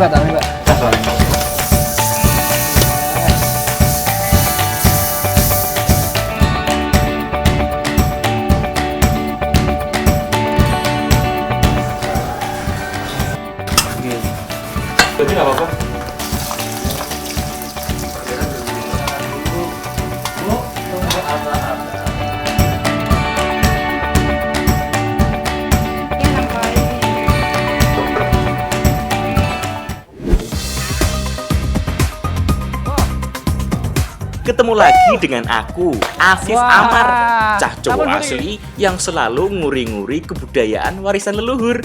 Pak, tangan Pak. Jadi nggak apa-apa. Ketemu lagi dengan aku, Afif Wah, Amar, cah cowok Amar asli yang selalu nguri-nguri kebudayaan warisan leluhur.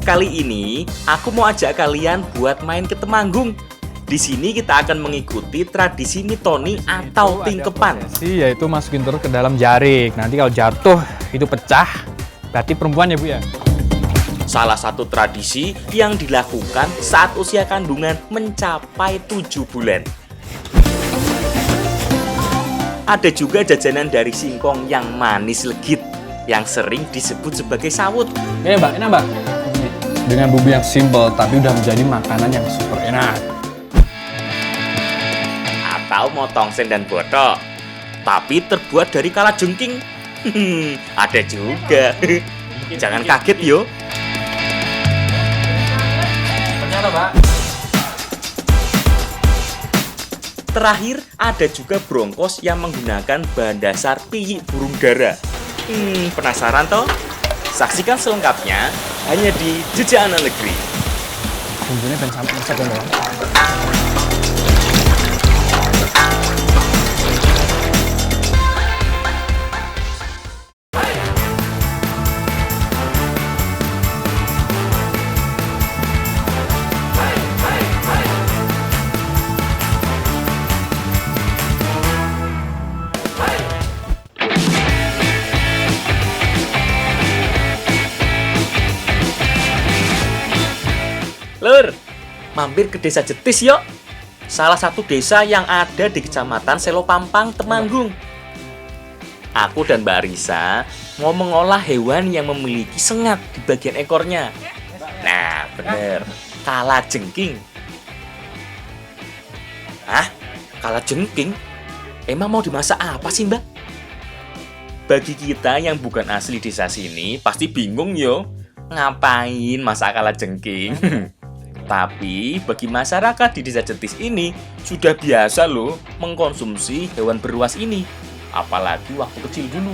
Kali ini, aku mau ajak kalian buat main ke Temanggung. Di sini kita akan mengikuti tradisi mitoni atau tingkepan. Yaitu masukin terus ke dalam jarik. Nanti kalau jatuh, itu pecah. Berarti perempuan ya Bu ya? Salah satu tradisi yang dilakukan saat usia kandungan mencapai 7 bulan. Ada juga jajanan dari singkong yang manis legit, yang sering disebut sebagai sawut. Ini Mbak, enak Mbak. Dengan bumbu yang simple, tapi udah menjadi makanan yang super enak. Atau motong sen dan botok, tapi terbuat dari kalajengking. Ada juga. Jangan kaget yo. Terakhir, ada juga brongkos yang menggunakan bahan dasar piyik burung dara. Penasaran toh? Saksikan selengkapnya hanya di Jejak Anak Negeri. Bumbunya ben sampai masak ya Mbak. Lur, mampir ke desa Jetis yuk. Salah satu desa yang ada di kecamatan Selopampang, Temanggung. Aku dan Mbak Risa mau mengolah hewan yang memiliki sengat di bagian ekornya. Nah, bener, kalajengking. Hah? Kalajengking? Emang mau dimasak apa sih, Mbak? Bagi kita yang bukan asli desa sini, pasti bingung yo. Ngapain masak kalajengking? Tapi bagi masyarakat di desa Jetis ini sudah biasa loh mengkonsumsi hewan beruas ini. Apalagi waktu kecil dulu.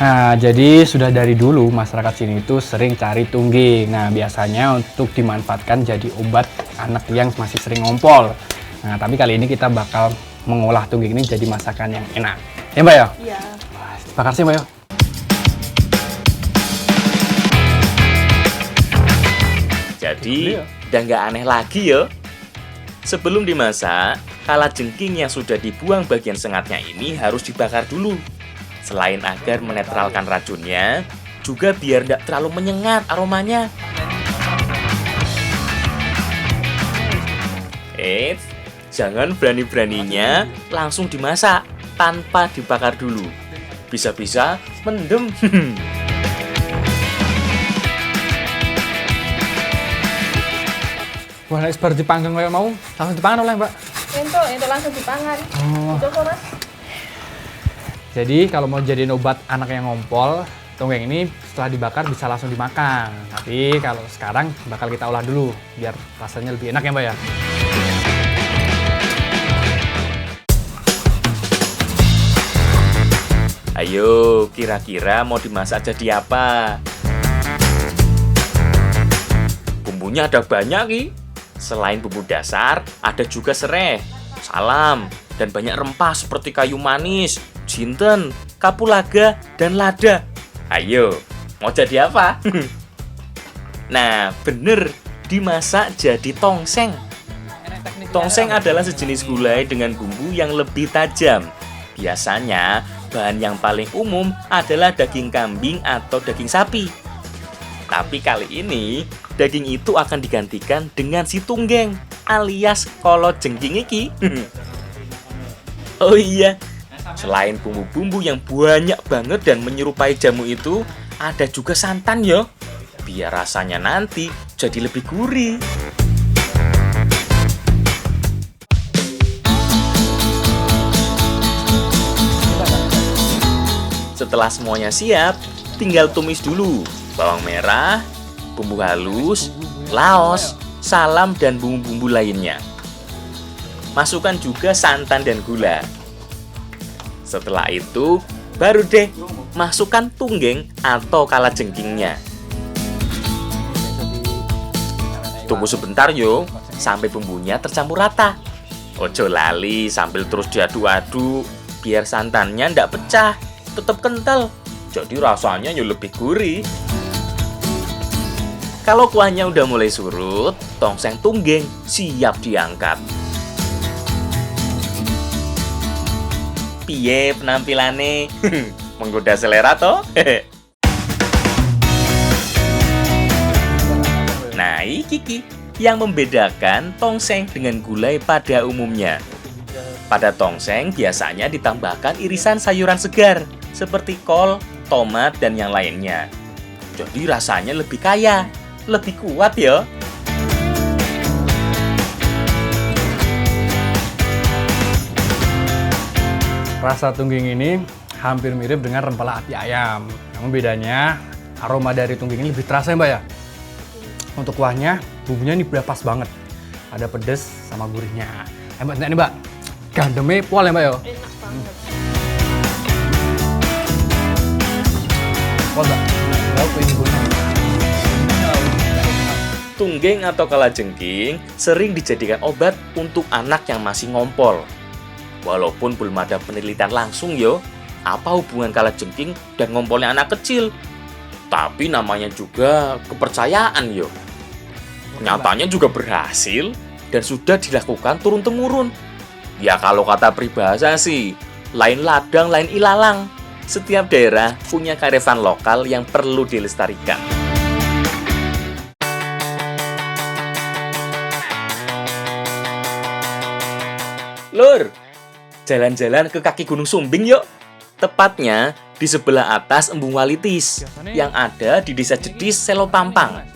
Nah, jadi sudah dari dulu masyarakat sini itu sering cari tungging. Nah, biasanya untuk dimanfaatkan jadi obat anak yang masih sering ngompol. Nah, tapi kali ini kita bakal mengolah tungging ini jadi masakan yang enak. Ya Mbak ya? Iya. Bakar sih Mbak ya? Jadi udah nggak aneh lagi ya. Sebelum dimasak, kalajengking yang sudah dibuang bagian sengatnya ini harus dibakar dulu. Selain agar menetralkan racunnya, juga biar tidak terlalu menyengat aromanya. Jangan berani-beraninya langsung dimasak tanpa dibakar dulu. Bisa-bisa mendem. Wah, seperti dipanggang kayak mau, langsung dipangan oleh Mbak. Itu langsung dipangan. Oh. Itu kok Mas. Jadi kalau mau jadiin obat anak yang ngompol, tunggeng ini setelah dibakar bisa langsung dimakan. Tapi kalau sekarang bakal kita olah dulu, biar rasanya lebih enak ya Mbak ya. Ayo, kira-kira mau dimasak jadi apa? Bumbunya ada banyak nih. Selain bumbu dasar, ada juga sereh, salam, dan banyak rempah seperti kayu manis, jinten, kapulaga, dan lada. Ayo, mau jadi apa? Nah, bener, dimasak jadi tongseng. Tongseng adalah sejenis gulai dengan bumbu yang lebih tajam. Biasanya, bahan yang paling umum adalah daging kambing atau daging sapi. Tapi kali ini, daging itu akan digantikan dengan si tunggeng alias kalajengking iki. Oh iya, Selain bumbu-bumbu yang banyak banget dan menyerupai jamu itu, ada juga santan yo. Biar rasanya nanti jadi lebih gurih. Setelah semuanya siap, tinggal tumis dulu bawang merah, bumbu halus, laos, salam, dan bumbu-bumbu lainnya. Masukkan juga santan dan gula. Setelah itu, baru deh masukkan tunggeng atau kalajengkingnya. Tunggu sebentar yo, sampai bumbunya tercampur rata. Ojo lali sambil terus diaduk-aduk, biar santannya ndak pecah, tetap kental. Jadi rasanya yo lebih gurih. Kalau kuahnya udah mulai surut, tongseng tunggeng siap diangkat. Piye penampilannya? Menggoda selera toh? Nah, iki yang membedakan tongseng dengan gulai pada umumnya. Pada tongseng biasanya ditambahkan irisan sayuran segar seperti kol, tomat, dan yang lainnya. Jadi rasanya lebih kaya, lebih kuat ya. Rasa tungging ini hampir mirip dengan rempela ati ayam. Namun bedanya aroma dari tungging ini lebih terasa ya Mbak ya. Untuk kuahnya, bumbunya ini udah pas banget. Ada pedes sama gurihnya. Mbak, ini Mbak, gandemnya pol ya Mbak ya? Enak banget. Pol Mbak, Tunggeng atau kalajengking sering dijadikan obat untuk anak yang masih ngompol. Walaupun belum ada penelitian langsung yo, apa hubungan kalajengking dan ngompolnya anak kecil. Tapi namanya juga kepercayaan yo. Nyatanya juga berhasil dan sudah dilakukan turun-temurun. Ya kalau kata peribahasa sih, lain ladang, lain ilalang. Setiap daerah punya kearifan lokal yang perlu dilestarikan. Lur, jalan-jalan ke kaki Gunung Sumbing yuk. Tepatnya di sebelah atas Embung Walitis yang ada di Desa Jedis, Selo Pampang.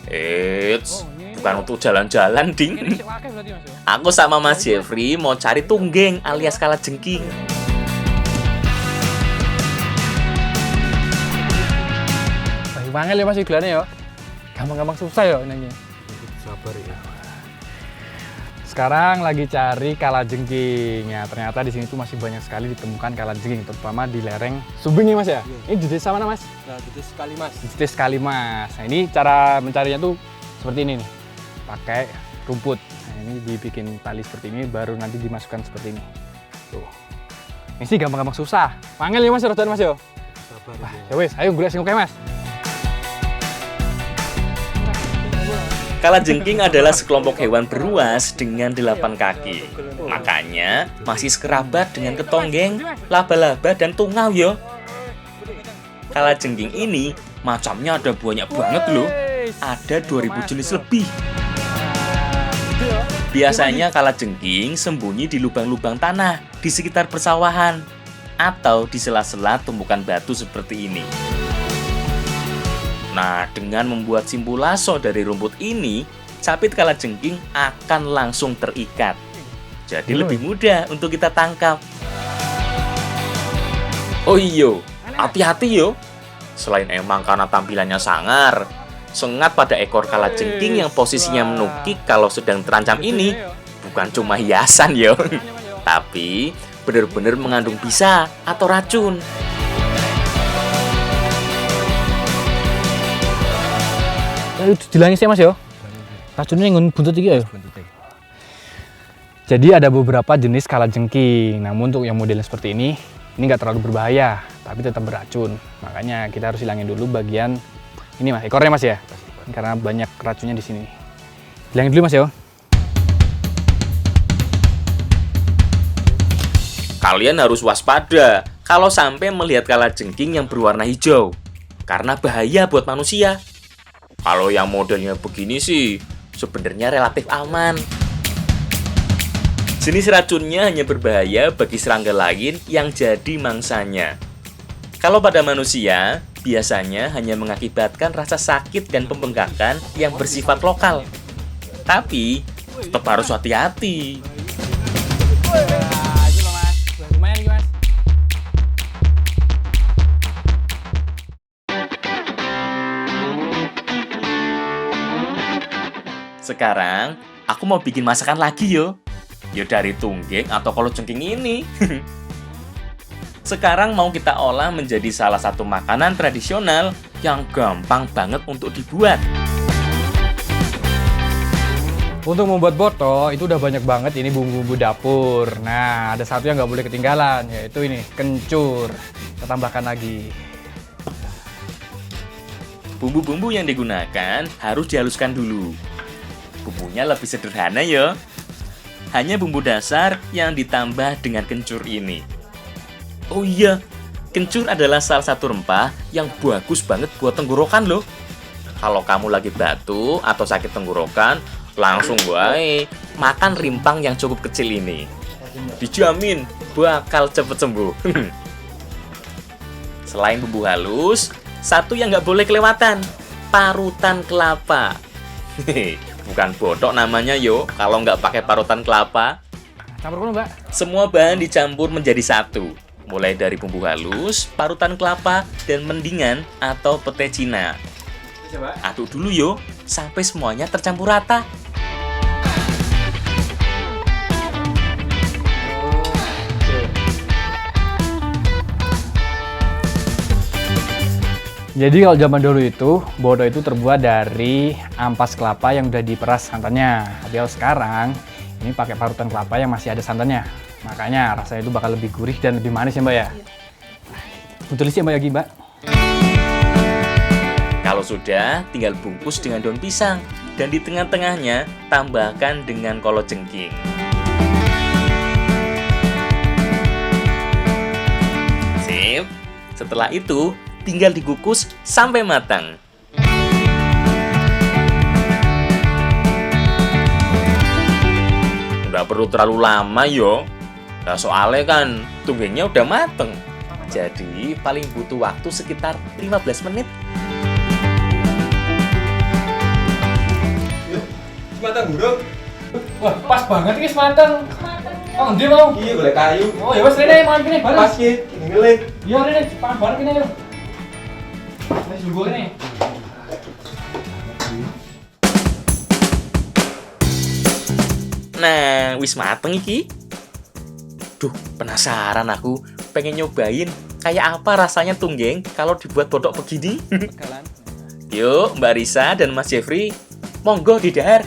Eits, bukan untuk jalan-jalan, ding. Aku sama Mas Jeffrey mau cari tunggeng alias kalajengking. Wangel ya Mas iklannya ya. Gampang-gampang susah ya nanya. Sabar ya. Sekarang lagi cari kalajengking. Ya, ternyata di sini tuh masih banyak sekali ditemukan kalajengking, terutama di lereng Sumbing ya Mas ya. Iya. Ini di desa mana Mas? Nah, gitu sekali Mas. Di desa Kalimas. Nah, ini cara mencarinya tuh seperti ini nih. Pakai rumput. Nah, ini dibikin tali seperti ini, baru nanti dimasukkan seperti ini. Tuh. Ini sih gampang-gampang susah. Wangel ya Mas, rodan Mas yo. Sabar Wah, ya. ya wes, ayo golek sing oke Mas. Kalajengking adalah sekelompok hewan beruas dengan 8 kaki. Makanya masih sekerabat dengan ketonggeng, laba-laba, dan tungau yo. Kalajengking ini macamnya ada banyak banget loh. Ada 2000 jenis lebih. Biasanya kalajengking sembunyi di lubang-lubang tanah di sekitar persawahan atau di sela-sela tumpukan batu seperti ini. Nah, dengan membuat simpul lasso dari rumput ini, capit kalajengking akan langsung terikat. Jadi lebih mudah untuk kita tangkap. Oh iyo, hati-hati yo. Selain emang karena tampilannya sangar, sengat pada ekor kalajengking yang posisinya menukik kalau sedang terancam ini bukan cuma hiasan yo, tapi benar-benar mengandung bisa atau racun. Dilangis ya Mas yo. Racunnya ngun buntut iki ya. Jadi ada beberapa jenis kalajengking. Namun untuk yang modelnya seperti ini nggak terlalu berbahaya, tapi tetap beracun. Makanya kita harus hilangin dulu bagian ini Mas, ekornya Mas ya. Karena banyak racunnya di sini. Hilangin dulu Mas yo. Kalian harus waspada kalau sampai melihat kalajengking yang berwarna hijau, karena bahaya buat manusia. Kalau yang modelnya begini sih sebenarnya relatif aman. Jenis racunnya hanya berbahaya bagi serangga lain yang jadi mangsanya. Kalau pada manusia, biasanya hanya mengakibatkan rasa sakit dan pembengkakan yang bersifat lokal. Tapi, tetap harus hati-hati. Lumayan Mas. Sekarang, aku mau bikin masakan lagi yo. Yo dari tunggeng atau kalojengking ini. Sekarang mau kita olah menjadi salah satu makanan tradisional yang gampang banget untuk dibuat. Untuk membuat boto itu udah banyak banget ini bumbu-bumbu dapur. Nah, ada satu yang nggak boleh ketinggalan, yaitu ini, kencur. Kita tambahkan lagi. Bumbu-bumbu yang digunakan harus dihaluskan dulu. Bumbunya lebih sederhana ya. Hanya bumbu dasar yang ditambah dengan kencur ini. Oh iya, kencur adalah salah satu rempah yang bagus banget buat tenggorokan loh. Kalau kamu lagi batuk atau sakit tenggorokan, langsung wae makan rimpang yang cukup kecil ini. Dijamin bakal cepet sembuh. Selain bumbu halus, satu yang nggak boleh kelewatan, parutan kelapa. Bukan bodoh namanya yo, kalau nggak pakai parutan kelapa. Campur dulu, Mbak. Semua bahan dicampur menjadi satu, mulai dari bumbu halus, parutan kelapa, dan mendingan atau pete Cina. Aduk dulu yo, sampai semuanya tercampur rata. Jadi kalau zaman dulu itu, bodo itu terbuat dari ampas kelapa yang udah diperas santannya. Tapi kalau sekarang, ini pakai parutan kelapa yang masih ada santannya. Makanya rasanya itu bakal lebih gurih dan lebih manis ya Mbak ya. Betul sih Mbak Yogi Mbak. Kalau sudah, tinggal bungkus dengan daun pisang. Dan di tengah-tengahnya, tambahkan dengan kalojengking. Sip. Setelah itu, tinggal dikukus sampai matang. Nggak perlu terlalu lama yo. Nah, soalnya kan tunggengnya udah mateng. Jadi paling butuh waktu sekitar 15 menit. Matang burung. Wah, pas banget ini matang. Oh, dia mau. Iya, boleh kayu. Oh, ya wes Rene, makan gini, bareng. Pas ki, ngelik. Iya Rene, pakai bareng gini yuk. Ini juga nih. Nah, wis mateng iki. Duh, penasaran aku. Pengen nyobain kayak apa rasanya tunggeng kalau dibuat botok begini. Yuk, Mbak Risa dan Mas Jeffrey, monggo didahar.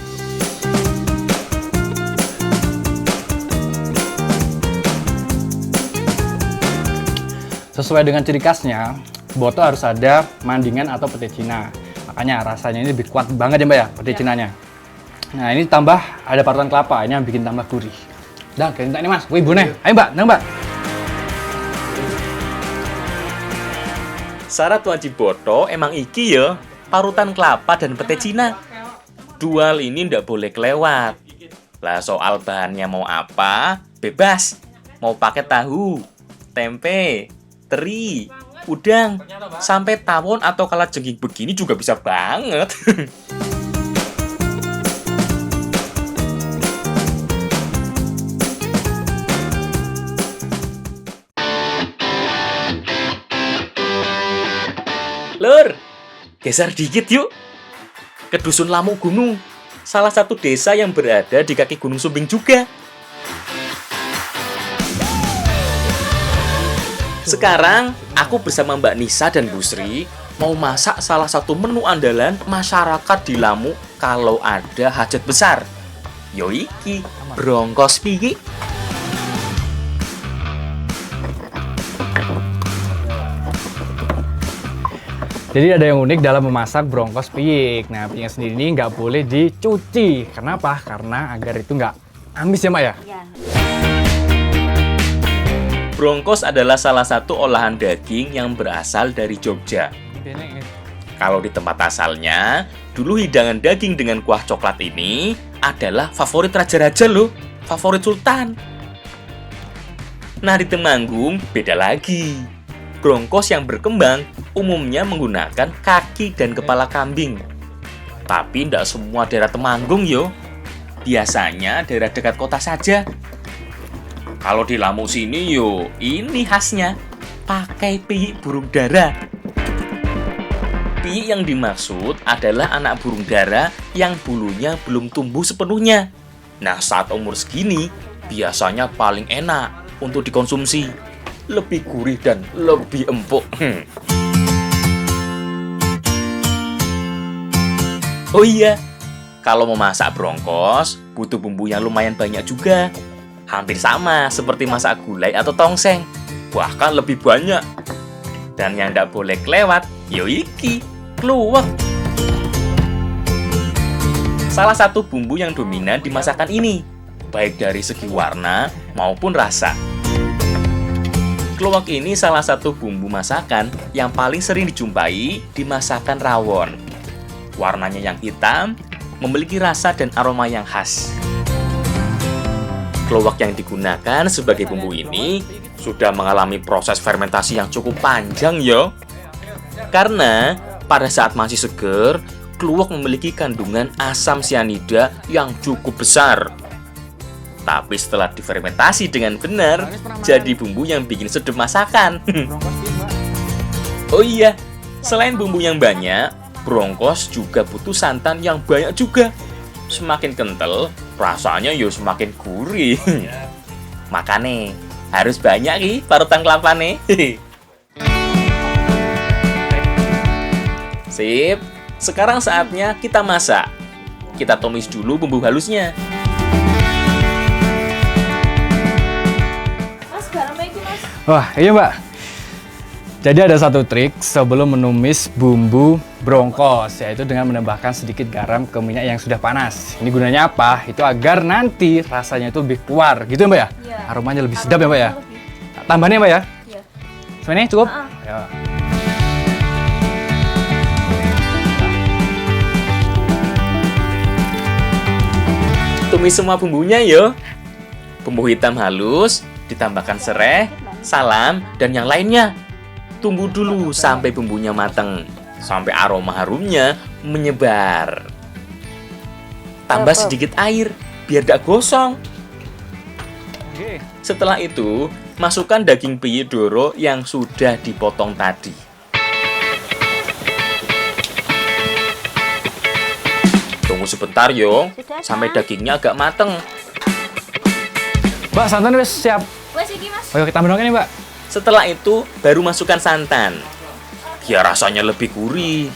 Sesuai dengan ciri khasnya, boto harus ada mandingan atau pete Cina. Makanya rasanya ini lebih kuat banget ya Mbak ya, pete Cinanya. Nah ini tambah ada parutan kelapa, ini yang bikin tambah gurih. Dah, kita ini Mas, wih bune. Ayo Mbak, nang Mbak. Syarat wajib boto emang iki ya, parutan kelapa dan pete Cina. Dua hal ini ndak boleh kelewat. Lah soal bahannya mau apa, bebas. Mau pakai tahu, tempe, teri, udang, sampai tawon atau kalajengking begini juga bisa banget. Lur, geser dikit yuk. Ke Dusun Lamu Gunung, salah satu desa yang berada di kaki Gunung Sumbing juga. Sekarang, aku bersama Mbak Nisa dan Bu Sri mau masak salah satu menu andalan masyarakat di Lamu kalau ada hajat besar. Yoiki, brongkos pigi. Jadi ada yang unik dalam memasak brongkos piyik. Nah, piyiknya sendiri ini nggak boleh dicuci. Kenapa? Karena agar itu nggak amis ya Mbak ya? Ya. Brongkos adalah salah satu olahan daging yang berasal dari Jogja. Kalau di tempat asalnya, dulu hidangan daging dengan kuah coklat ini adalah favorit raja-raja loh. favorit Sultan. Nah, di Temanggung beda lagi. Brongkos yang berkembang umumnya menggunakan kaki dan kepala kambing. Tapi tidak semua daerah Temanggung yo. Biasanya daerah dekat kota saja. Kalau di Lamu sini yo, ini khasnya pakai piyik burung dara. Piyik yang dimaksud adalah anak burung dara yang bulunya belum tumbuh sepenuhnya. Nah, saat umur segini biasanya paling enak untuk dikonsumsi. Lebih gurih dan lebih empuk. Oh iya, kalau mau masak brongkos butuh bumbu yang lumayan banyak juga. Hampir sama seperti masak gulai atau tongseng, bahkan lebih banyak. Dan yang tidak boleh kelewat, yo iki, kluwek. Salah satu bumbu yang dominan di masakan ini, baik dari segi warna maupun rasa. Kluwek ini salah satu bumbu masakan yang paling sering dijumpai di masakan rawon. Warnanya yang hitam, memiliki rasa dan aroma yang khas. Kluwek yang digunakan sebagai bumbu ini sudah mengalami proses fermentasi yang cukup panjang yo. Karena pada saat masih seger, kluwek memiliki kandungan asam sianida yang cukup besar. Tapi setelah difermentasi dengan benar, jadi bumbu yang bikin sedap masakan. Oh iya, selain bumbu yang banyak, brongkos juga butuh santan yang banyak juga. Semakin kental, rasanya yo semakin gurih. Makanya harus banyak nih parutan kelapa nih. Sip, sekarang saatnya kita masak. Kita tumis dulu bumbu halusnya. Mas, garamnya iki, Mas. Wah, iya Mbak. Jadi ada satu trik sebelum menumis bumbu brongkos, yaitu dengan menambahkan sedikit garam ke minyak yang sudah panas. Ini gunanya apa? Itu agar nanti rasanya itu lebih keluar, gitu ya Mbak ya? Iya. Aromanya lebih sedap ya Mbak ya? Lebih. Tambahannya Mbak ya? Iya. Semuanya cukup? Ah. Ya. Tumis semua bumbunya yo. Bumbu hitam halus, ditambahkan serai, salam, dan yang lainnya. Tunggu dulu sampai bumbunya matang, sampai aroma harumnya menyebar. Tambah sedikit air, biar tidak gosong. Oke. Setelah itu, masukkan daging piyik doro yang sudah dipotong tadi. Tunggu sebentar yo, sampai dagingnya agak mateng. Mbak, santan wis siap. Wes iki, Mas. Ayo kita tambahkan nih Mbak. Setelah itu, baru masukkan santan. Biar rasanya lebih gurih.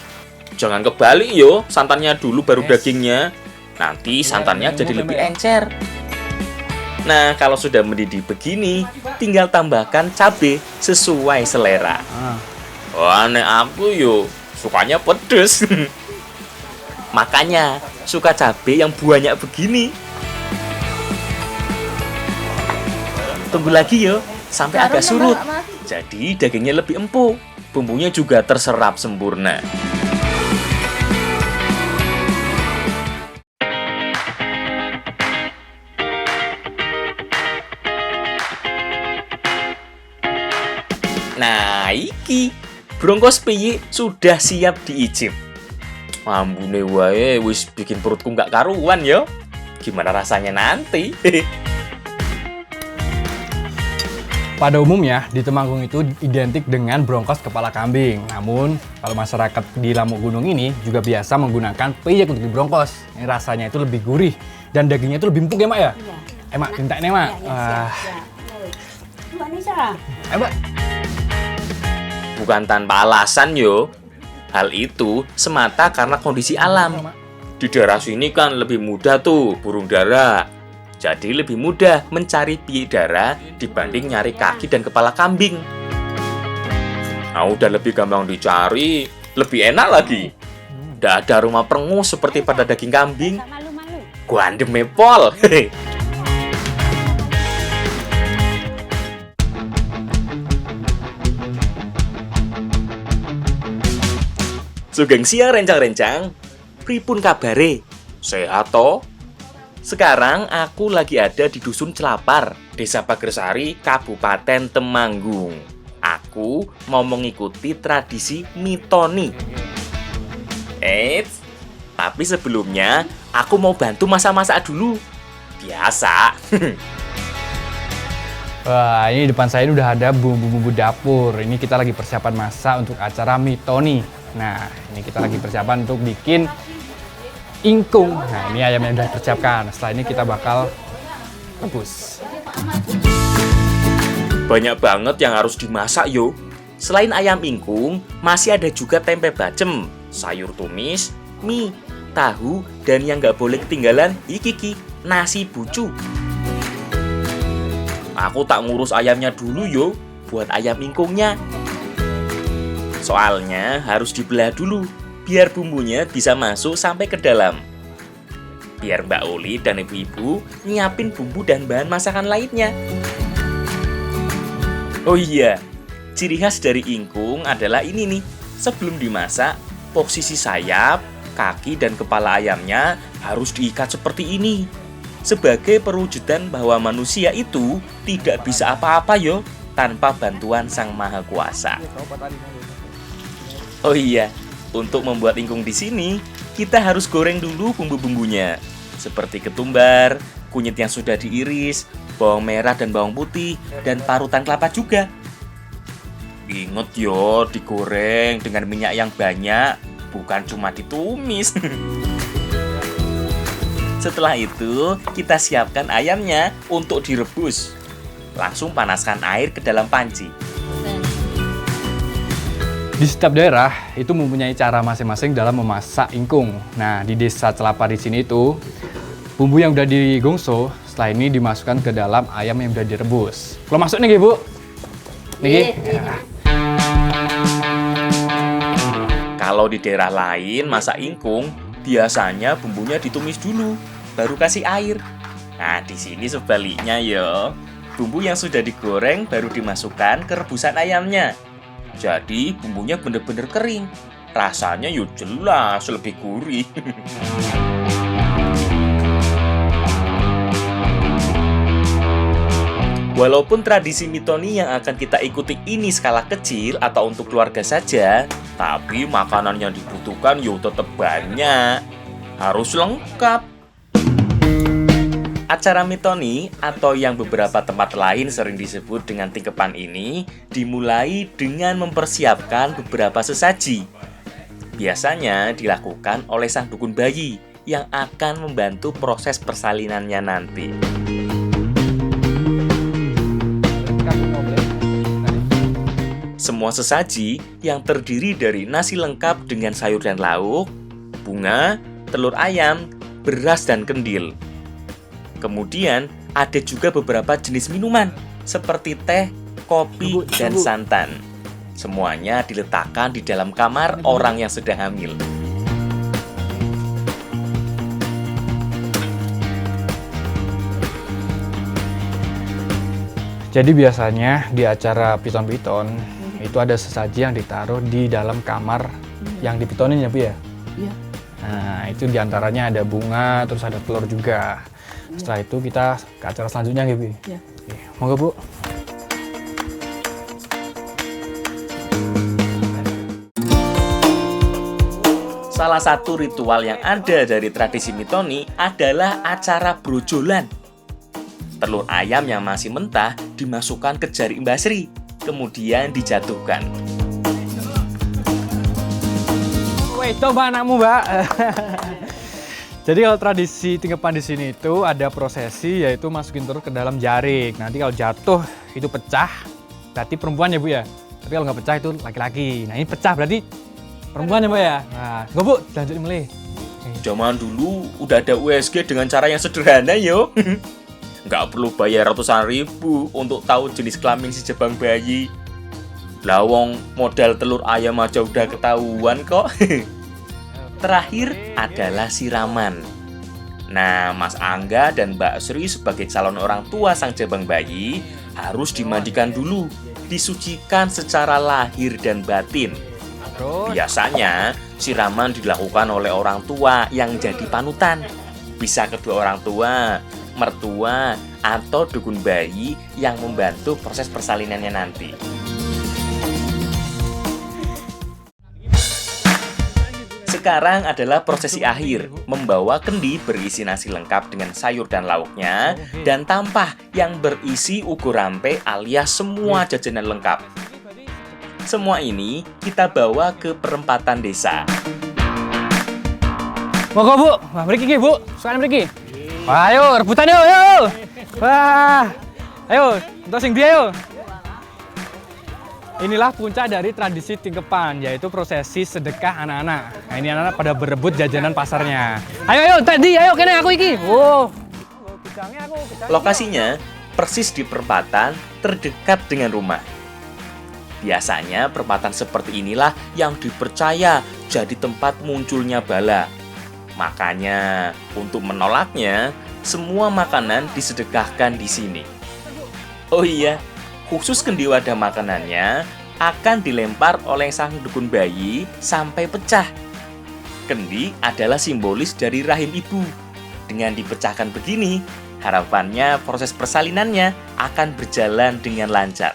Jangan kebalik yo, santannya dulu baru dagingnya. Nanti santannya jadi lebih encer. Nah, kalau sudah mendidih begini, tinggal tambahkan cabai sesuai selera. Wah, nek aku yo sukanya pedes. Makanya suka cabai yang banyak begini. Tunggu lagi yo, sampai agak surut. Jadi dagingnya lebih empuk, bumbunya juga terserap sempurna. Nah, iki brongkos piyik sudah siap diicip. Ambune wae wis bikin perutku nggak karuan yo. Gimana rasanya nanti? Pada umumnya, di Temanggung itu identik dengan brongkos kepala kambing. Namun, kalau masyarakat di Lamu Gunung ini juga biasa menggunakan piyik untuk dibrongkos. Ini rasanya itu lebih gurih dan dagingnya itu lebih empuk ya, Mak ya? Iya. Mak, minta ini, Mak. Ya, siap, siap. Mbak Nisa. Mbak. Bukan tanpa alasan yo. Hal itu semata karena kondisi alam. Di daerah sini kan lebih mudah tuh burung dara. Jadi lebih mudah mencari piyik dara dibanding nyari kaki dan kepala kambing. Nah, udah lebih gampang dicari, lebih enak lagi. Nggak ada aroma perengus seperti pada daging kambing. Tak malu-malu. Guandem mepol. Sugeng siang rencang-rencang. Pripun kabare? Sehat toh? Sekarang aku lagi ada di Dusun Celapar, Desa Pagersari, Kabupaten Temanggung. Aku mau mengikuti tradisi mitoni. Eits, tapi sebelumnya aku mau bantu masak-masak dulu. Biasa. Wah, ini depan saya ini udah ada bumbu-bumbu dapur. Ini kita lagi persiapan masak untuk acara mitoni. Nah, ini kita lagi persiapan untuk bikin ingkung. Nah, ini ayamnya udah dipersiapkan. Setelah ini kita bakal rebus. Banyak banget yang harus dimasak yo. Selain ayam ingkung, masih ada juga tempe bacem, sayur tumis, mie, tahu, dan yang nggak boleh ketinggalan, iki nasi bucu. Aku tak ngurus ayamnya dulu yo, buat ayam ingkungnya. Soalnya harus dibelah dulu, biar bumbunya bisa masuk sampai ke dalam. Biar Mbak Oli dan ibu-ibu nyiapin bumbu dan bahan masakan lainnya. Oh iya, ciri khas dari ingkung adalah ini nih. Sebelum dimasak, posisi sayap, kaki, dan kepala ayamnya harus diikat seperti ini. Sebagai perwujudan bahwa manusia itu tidak bisa apa-apa yo tanpa bantuan Sang Maha Kuasa. Oh iya, untuk membuat ingkung di sini, kita harus goreng dulu bumbu-bumbunya. Seperti ketumbar, kunyit yang sudah diiris, bawang merah dan bawang putih, dan parutan kelapa juga. Ingat yo, digoreng dengan minyak yang banyak, bukan cuma ditumis. Setelah itu, kita siapkan ayamnya untuk direbus. Langsung panaskan air ke dalam panci. Di setiap daerah itu mempunyai cara masing-masing dalam memasak ingkung. Nah, di Desa Celapar di sini itu bumbu yang udah digongso, setelah ini dimasukkan ke dalam ayam yang udah direbus. Kalau masuk nih, Bu. Nih. Kalau di daerah lain masak ingkung, biasanya bumbunya ditumis dulu, baru kasih air. Nah, di sini sebaliknya ya. Bumbu yang sudah digoreng baru dimasukkan ke rebusan ayamnya. Jadi bumbunya bener-bener kering. Rasanya yuk jelas lebih gurih. Walaupun tradisi mitoni yang akan kita ikuti ini skala kecil atau untuk keluarga saja, tapi makanan yang dibutuhkan yuk tetap banyak. Harus lengkap. Acara mitoni atau yang beberapa tempat lain sering disebut dengan tingkepan ini dimulai dengan mempersiapkan beberapa sesaji. Biasanya dilakukan oleh sang dukun bayi yang akan membantu proses persalinannya nanti. Semua sesaji yang terdiri dari nasi lengkap dengan sayur dan lauk, bunga, telur ayam, beras dan kendil. Kemudian ada juga beberapa jenis minuman seperti teh, kopi, dan santan. Semuanya diletakkan di dalam kamar orang yang sedang hamil. Jadi biasanya di acara piton-piton itu ada sesaji yang ditaruh di dalam kamar yang dipitonin ya, Bu ya? Iya. Nah, itu diantaranya ada bunga, terus ada telur juga. Setelah itu kita ke acara selanjutnya ya, Bu? Iya. Oke, monggo, Bu. Salah satu ritual yang ada dari tradisi mitoni adalah acara brojolan. Telur ayam yang masih mentah dimasukkan ke jari Mbak Sri, kemudian dijatuhkan. Wait, coba anakmu, Mbak. Jadi kalau tradisi tingkepan di sini itu ada prosesi, yaitu masukin telur ke dalam jarik. Nanti kalau jatuh itu pecah, berarti perempuan ya, Bu ya. Tapi kalau nggak pecah itu laki-laki. Nah, ini pecah berarti perempuan ya, Bu ya. Nah, nggak, Bu, lanjutin mulai. Zaman dulu udah ada USG dengan cara yang sederhana yo. Nggak perlu bayar ratusan ribu untuk tahu jenis kelamin si jabang bayi. Lawong modal telur ayam aja udah ketahuan kok. Terakhir adalah siraman. Nah, Mas Angga dan Mbak Sri sebagai calon orang tua sang jabang bayi harus dimandikan dulu, disucikan secara lahir dan batin. Biasanya, siraman dilakukan oleh orang tua yang jadi panutan. Bisa kedua orang tua, mertua, atau dukun bayi yang membantu proses persalinannya nanti. Sekarang adalah prosesi akhir, membawa kendi berisi nasi lengkap dengan sayur dan lauknya, dan tampah yang berisi ugo rampe alias semua jajanan lengkap. Semua ini kita bawa ke perempatan desa. Monggo Bu, wah mriki Bu, sukan mriki. Wah, ayo rebutan yuk, ayo. Wah, ayo, untuk sing dia yuk. Inilah puncak dari tradisi tingkepan, yaitu prosesi sedekah anak-anak. Nah, ini anak-anak pada berebut jajanan pasarnya. Ayo, tadi, ayo, kene aku iki. Wow. Lokasinya persis di perempatan terdekat dengan rumah. Biasanya perempatan seperti inilah yang dipercaya jadi tempat munculnya bala. Makanya, untuk menolaknya, semua makanan disedekahkan di sini. Oh iya, khusus kendi wadah makanannya akan dilempar oleh sang dukun bayi sampai pecah. Kendi adalah simbolis dari rahim ibu. Dengan dipecahkan begini, harapannya proses persalinannya akan berjalan dengan lancar.